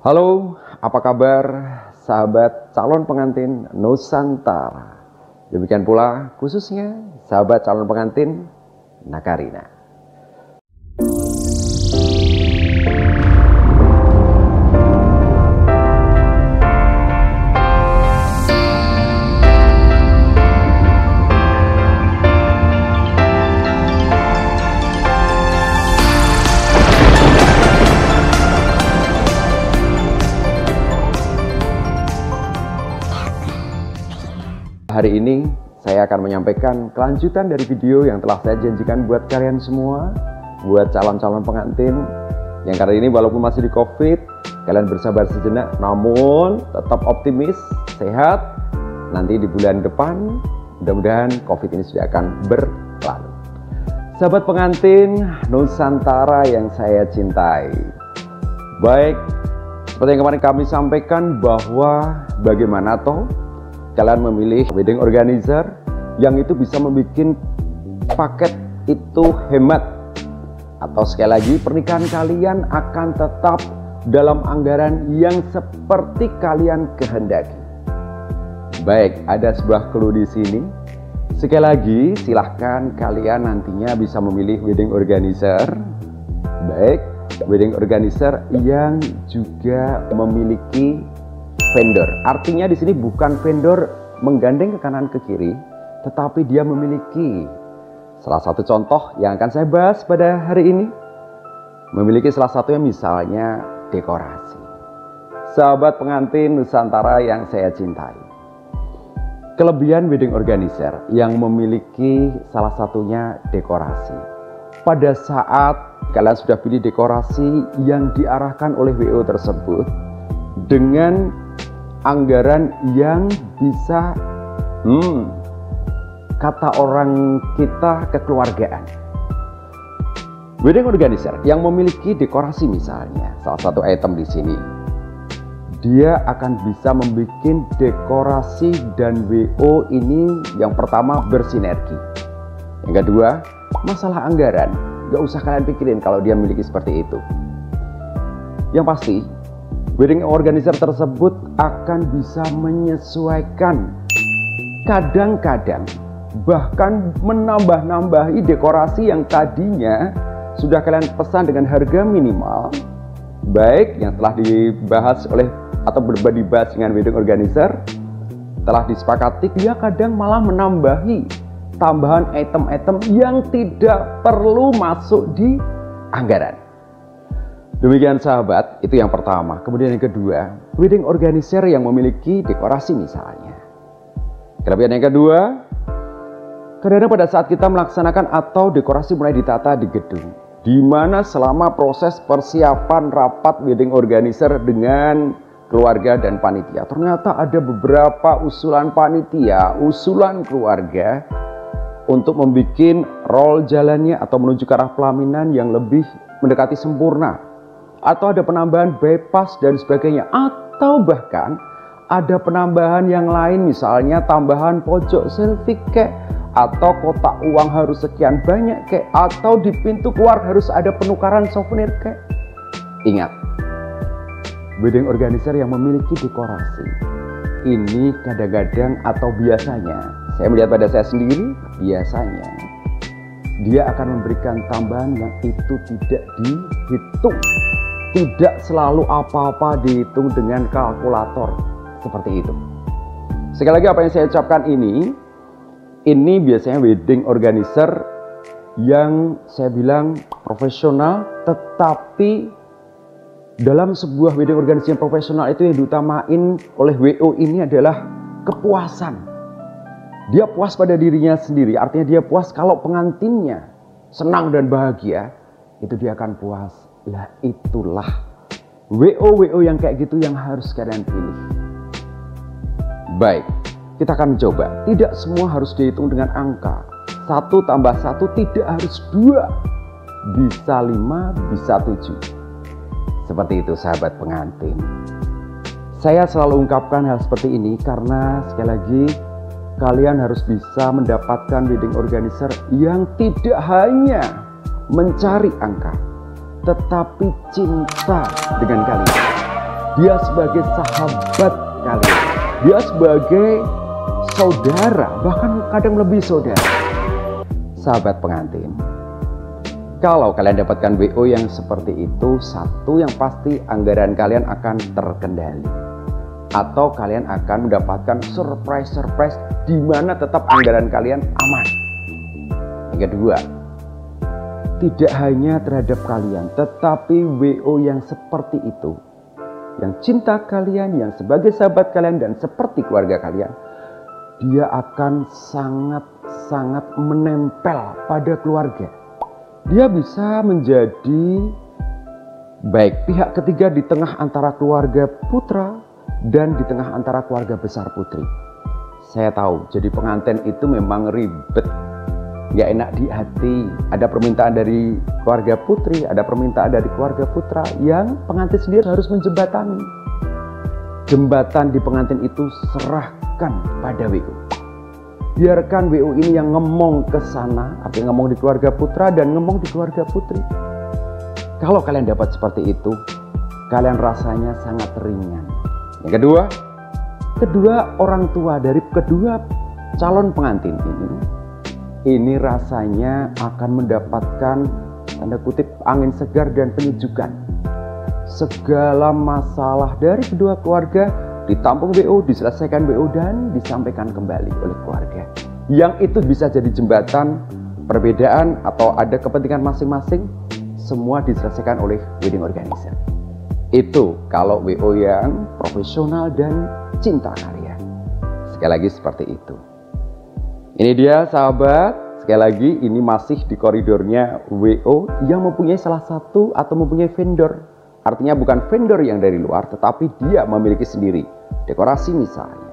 Halo, apa kabar sahabat calon pengantin Nusantara? Demikian pula khususnya sahabat calon pengantin Nakarina. Hari ini saya akan menyampaikan kelanjutan dari video yang telah saya janjikan buat kalian semua, buat calon-calon pengantin yang kali ini walaupun masih di COVID, kalian bersabar sejenak namun tetap optimis, sehat. Nanti di bulan depan mudah-mudahan COVID ini sudah akan berlalu. Sahabat pengantin Nusantara yang saya cintai, baik seperti yang kemarin kami sampaikan bahwa bagaimana toh kalian memilih wedding organizer yang itu bisa membuat paket itu hemat, atau sekali lagi pernikahan kalian akan tetap dalam anggaran yang seperti kalian kehendaki. Baik, ada sebuah clue di sini. Sekali lagi silahkan kalian nantinya bisa memilih wedding organizer, baik wedding organizer yang juga memiliki vendor. Artinya di sini bukan vendor menggandeng ke kanan ke kiri, tetapi dia memiliki salah satu contoh yang akan saya bahas pada hari ini. Memiliki salah satunya misalnya dekorasi. Sahabat pengantin Nusantara yang saya cintai, kelebihan wedding organizer yang memiliki salah satunya dekorasi. Pada saat kalian sudah pilih dekorasi yang diarahkan oleh WO tersebut dengan anggaran yang bisa kata orang kita kekeluargaan. Wedding organizer yang memiliki dekorasi misalnya salah satu item di sini, dia akan bisa membuat dekorasi dan WO ini yang pertama bersinergi. Yang kedua, masalah anggaran gak usah kalian pikirin kalau dia memiliki seperti itu. Yang pasti wedding organizer tersebut akan bisa menyesuaikan, kadang-kadang bahkan menambah-nambahi dekorasi yang tadinya sudah kalian pesan dengan harga minimal, baik yang telah dibahas oleh atau dibahas dengan wedding organizer, telah disepakati, dia kadang malah menambahi tambahan item-item yang tidak perlu masuk di anggaran. Demikian sahabat, itu yang pertama. Kemudian yang kedua, wedding organizer yang memiliki dekorasi misalnya. Kelebihan yang kedua, kadang-kadang pada saat kita melaksanakan atau dekorasi mulai ditata di gedung, di mana selama proses persiapan rapat wedding organizer dengan keluarga dan panitia, ternyata ada beberapa usulan panitia, usulan keluarga untuk membuat roll jalannya atau menuju ke arah pelaminan yang lebih mendekati sempurna, atau ada penambahan bypass dan sebagainya, atau bahkan ada penambahan yang lain, misalnya tambahan pojok selfie kek, atau kotak uang harus sekian banyak kek, atau di pintu keluar harus ada penukaran souvenir kek. Ingat, wedding organizer yang memiliki dekorasi ini kadang-kadang atau biasanya, saya melihat pada saya sendiri, biasanya dia akan memberikan tambahan yang itu tidak dihitung. Tidak selalu apa-apa dihitung dengan kalkulator seperti itu. Sekali lagi apa yang saya ucapkan ini biasanya wedding organizer yang saya bilang profesional, tetapi dalam sebuah wedding organizer yang profesional itu yang diutamain oleh WO ini adalah kepuasan. Dia puas pada dirinya sendiri, artinya dia puas kalau pengantinnya senang dan bahagia, itu dia akan puas. Lah itulah WO yang kayak gitu yang harus kalian pilih. Baik, kita akan mencoba. Tidak semua harus dihitung dengan angka 1 tambah 1, tidak harus 2, bisa 5, bisa 7. Seperti itu sahabat pengantin. Saya selalu ungkapkan hal seperti ini karena sekali lagi kalian harus bisa mendapatkan wedding organizer yang tidak hanya mencari angka, tetapi cinta dengan kalian. dia sebagai sahabat kalian, dia sebagai saudara, bahkan kadang lebih saudara. Sahabat pengantin, kalau kalian dapatkan WO yang seperti itu, satu yang pasti anggaran kalian akan terkendali, atau kalian akan mendapatkan surprise di mana tetap anggaran kalian aman. Yang kedua, tidak hanya terhadap kalian, tetapi WO yang seperti itu, yang cinta kalian, yang sebagai sahabat kalian dan seperti keluarga kalian, dia akan sangat menempel pada keluarga. Dia bisa menjadi baik pihak ketiga di tengah antara keluarga putra dan di tengah antara keluarga besar putri. Saya tahu jadi pengantin itu memang ribet, nggak enak di hati. Ada permintaan dari keluarga putri, ada permintaan dari keluarga putra yang pengantin sendiri harus menjembatani. Jembatan di pengantin itu serahkan pada WO. Biarkan WO ini yang ngomong ke sana, artinya ngomong di keluarga putra dan ngomong di keluarga putri. Kalau kalian dapat seperti itu, kalian rasanya sangat ringan. Yang kedua orang tua dari kedua calon pengantin ini rasanya akan mendapatkan tanda kutip angin segar dan penyujukan. Segala masalah dari kedua keluarga ditampung WO, diselesaikan WO dan disampaikan kembali oleh keluarga. Yang itu bisa jadi jembatan perbedaan atau ada kepentingan masing-masing, semua diselesaikan oleh wedding organizer. Itu kalau WO yang profesional dan cinta kalian. Sekali lagi seperti itu. Ini dia sahabat, sekali lagi ini masih di koridornya WO yang mempunyai salah satu atau mempunyai vendor. Artinya bukan vendor yang dari luar, tetapi dia memiliki sendiri dekorasi misalnya.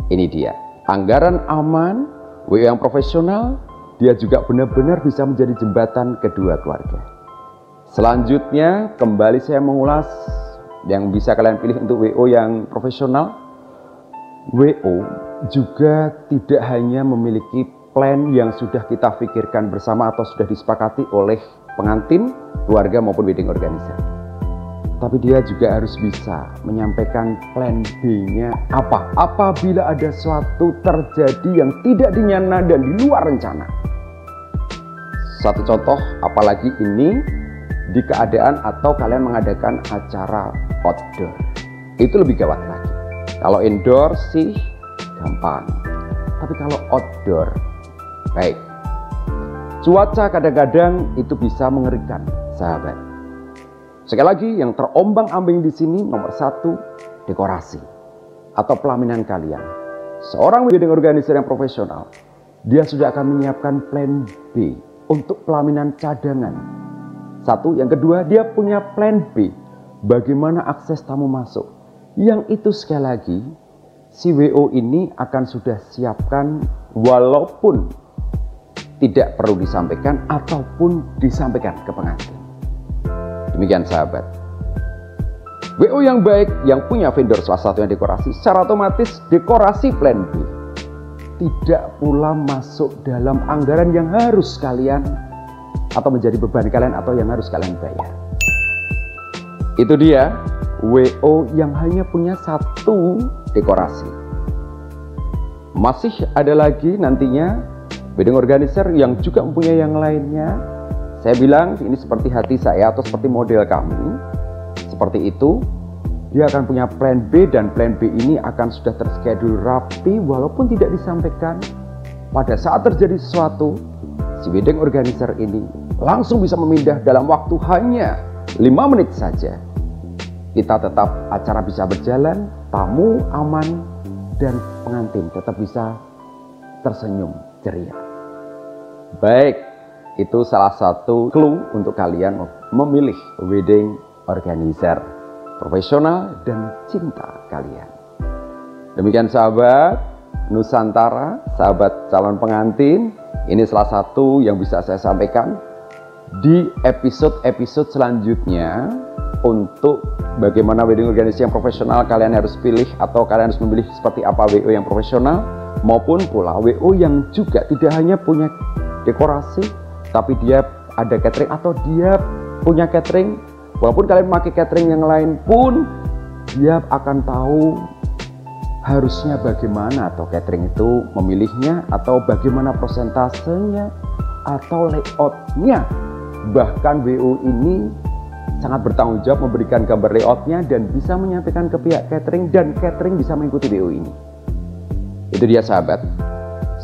Ini dia, anggaran aman, WO yang profesional, dia juga benar-benar bisa menjadi jembatan kedua keluarga. Selanjutnya, kembali saya mengulas yang bisa kalian pilih untuk WO yang profesional. WO juga tidak hanya memiliki plan yang sudah kita pikirkan bersama atau sudah disepakati oleh pengantin, keluarga maupun wedding organizer. Tapi dia juga harus bisa menyampaikan plan B-nya apa apabila ada suatu terjadi yang tidak dinyana dan di luar rencana. Satu contoh, apalagi ini di keadaan atau kalian mengadakan acara outdoor, itu lebih gawat lagi. Kalau indoor sih gampang, tapi kalau outdoor, baik. Cuaca kadang-kadang itu bisa mengerikan, sahabat. Sekali lagi, yang terombang-ambing di sini nomor satu, dekorasi atau pelaminan kalian. Seorang wedding organizer yang profesional, dia sudah akan menyiapkan plan B untuk pelaminan cadangan. Satu, yang kedua, dia punya plan B, bagaimana akses tamu masuk. Yang itu sekali lagi, si WO ini akan sudah siapkan walaupun tidak perlu disampaikan ataupun disampaikan ke pengantin. Demikian sahabat. WO yang baik yang punya vendor salah satu yang dekorasi, secara otomatis dekorasi plan B tidak pula masuk dalam anggaran yang harus kalian atau menjadi beban kalian atau yang harus kalian bayar. Itu dia WO yang hanya punya satu dekorasi. Masih ada lagi nantinya wedding organizer yang juga mempunyai yang lainnya. Saya bilang ini seperti hati saya atau seperti model kami. Seperti itu, dia akan punya plan B dan plan B ini akan sudah terschedule rapi walaupun tidak disampaikan. Pada saat terjadi sesuatu, si wedding organizer ini langsung bisa memindah dalam waktu hanya 5 menit saja. Kita tetap acara bisa berjalan, tamu aman, dan pengantin tetap bisa tersenyum ceria. Baik, itu salah satu clue untuk kalian memilih wedding organizer profesional dan cinta kalian. Demikian sahabat Nusantara, sahabat calon pengantin, ini salah satu yang bisa saya sampaikan. Di episode-episode selanjutnya untuk bagaimana wedding organizer yang profesional kalian harus pilih atau kalian harus memilih seperti apa WO yang profesional maupun pula WO yang juga tidak hanya punya dekorasi tapi dia ada catering atau dia punya catering Walaupun kalian memakai catering yang lain pun, dia akan tahu harusnya bagaimana atau catering itu memilihnya, atau bagaimana prosentasenya, atau layoutnya. Bahkan WO ini sangat bertanggung jawab memberikan gambar layoutnya dan bisa menyampaikan ke pihak catering, dan catering bisa mengikuti WO ini. Itu dia sahabat,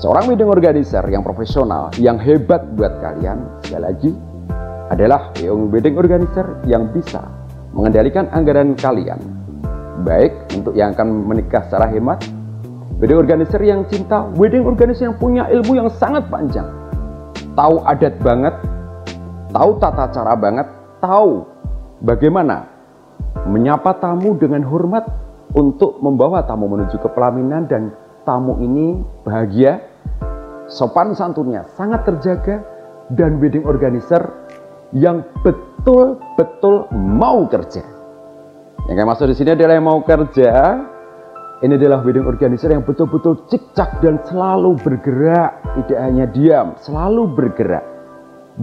seorang wedding organizer yang profesional, yang hebat buat kalian sekali lagi adalah wedding organizer yang bisa mengendalikan anggaran kalian, baik untuk yang akan menikah secara hemat, wedding organizer yang cinta, wedding organizer yang punya ilmu yang sangat panjang, tahu adat banget, tahu tata cara banget, tahu bagaimana menyapa tamu dengan hormat untuk membawa tamu menuju ke pelaminan, dan tamu ini bahagia, sopan santunnya sangat terjaga, dan wedding organizer yang betul-betul mau kerja. Yang saya maksud di sini adalah yang mau kerja. Ini adalah wedding organizer yang betul-betul cicak dan selalu bergerak, tidak hanya diam, selalu bergerak.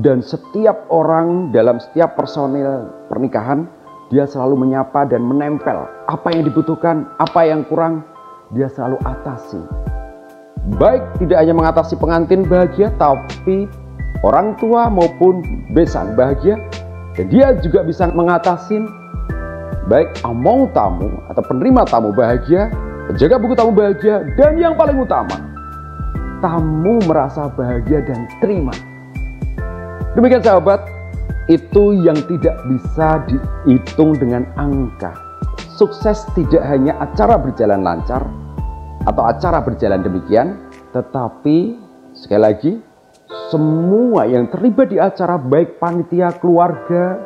Dan setiap orang dalam setiap personil pernikahan, dia selalu menyapa dan menempel. Apa yang dibutuhkan, apa yang kurang, dia selalu atasi. Baik tidak hanya mengatasi pengantin bahagia, tapi orang tua maupun besan bahagia. Dan dia juga bisa mengatasi baik among tamu atau penerima tamu bahagia, penjaga buku tamu bahagia, dan yang paling utama, tamu merasa bahagia dan terima. Demikian sahabat, itu yang tidak bisa dihitung dengan angka. Sukses tidak hanya acara berjalan lancar atau acara berjalan demikian, tetapi sekali lagi, semua yang terlibat di acara, baik panitia, keluarga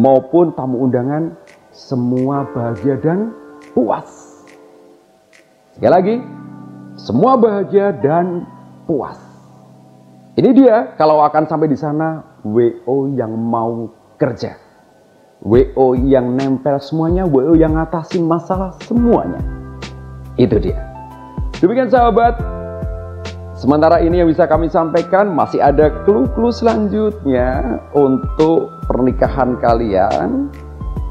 maupun tamu undangan, semua bahagia dan puas. Sekali lagi, semua bahagia dan puas. Ini dia kalau akan sampai di sana, WO yang mau kerja, WO yang nempel semuanya, WO yang ngatasin masalah semuanya. Itu dia. Demikian sahabat, sementara ini yang bisa kami sampaikan, masih ada clue-clue selanjutnya untuk pernikahan kalian,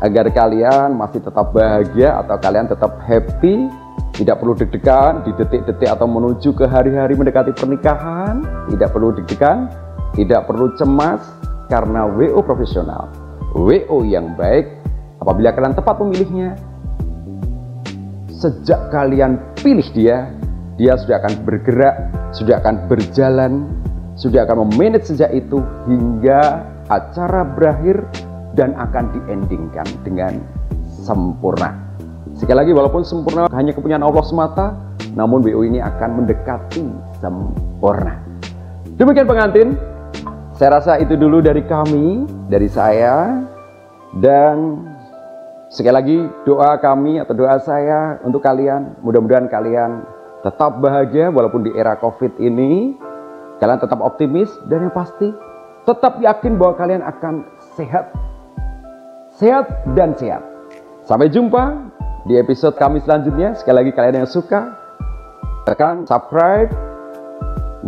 agar kalian masih tetap bahagia atau kalian tetap happy, tidak perlu deg-degan di detik-detik atau menuju ke hari-hari mendekati pernikahan. Tidak perlu deg-degan, tidak perlu cemas, karena WO profesional, WO yang baik, apabila kalian tepat memilihnya, sejak kalian pilih dia, dia sudah akan bergerak, sudah akan berjalan, sudah akan memanage sejak itu hingga acara berakhir dan akan di-endingkan dengan sempurna. Sekali lagi, walaupun sempurna hanya kepunyaan Allah semata, namun WO ini akan mendekati sempurna. Demikian pengantin, saya rasa itu dulu dari kami, dari saya. Dan sekali lagi doa kami atau doa saya untuk kalian, mudah-mudahan kalian tetap bahagia walaupun di era COVID ini. Kalian tetap optimis, dan yang pasti tetap yakin bahwa kalian akan sehat dan sehat. Sampai jumpa di episode kami selanjutnya. Sekali lagi, kalian yang suka, tekan subscribe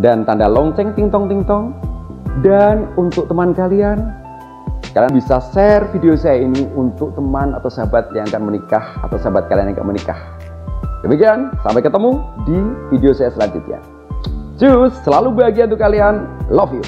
dan tanda lonceng ting-tong. Dan untuk teman kalian bisa share video saya ini untuk teman atau sahabat yang akan menikah, atau sahabat kalian yang akan menikah. Demikian, sampai ketemu di video saya selanjutnya. Cus, selalu bahagia untuk kalian. Love you.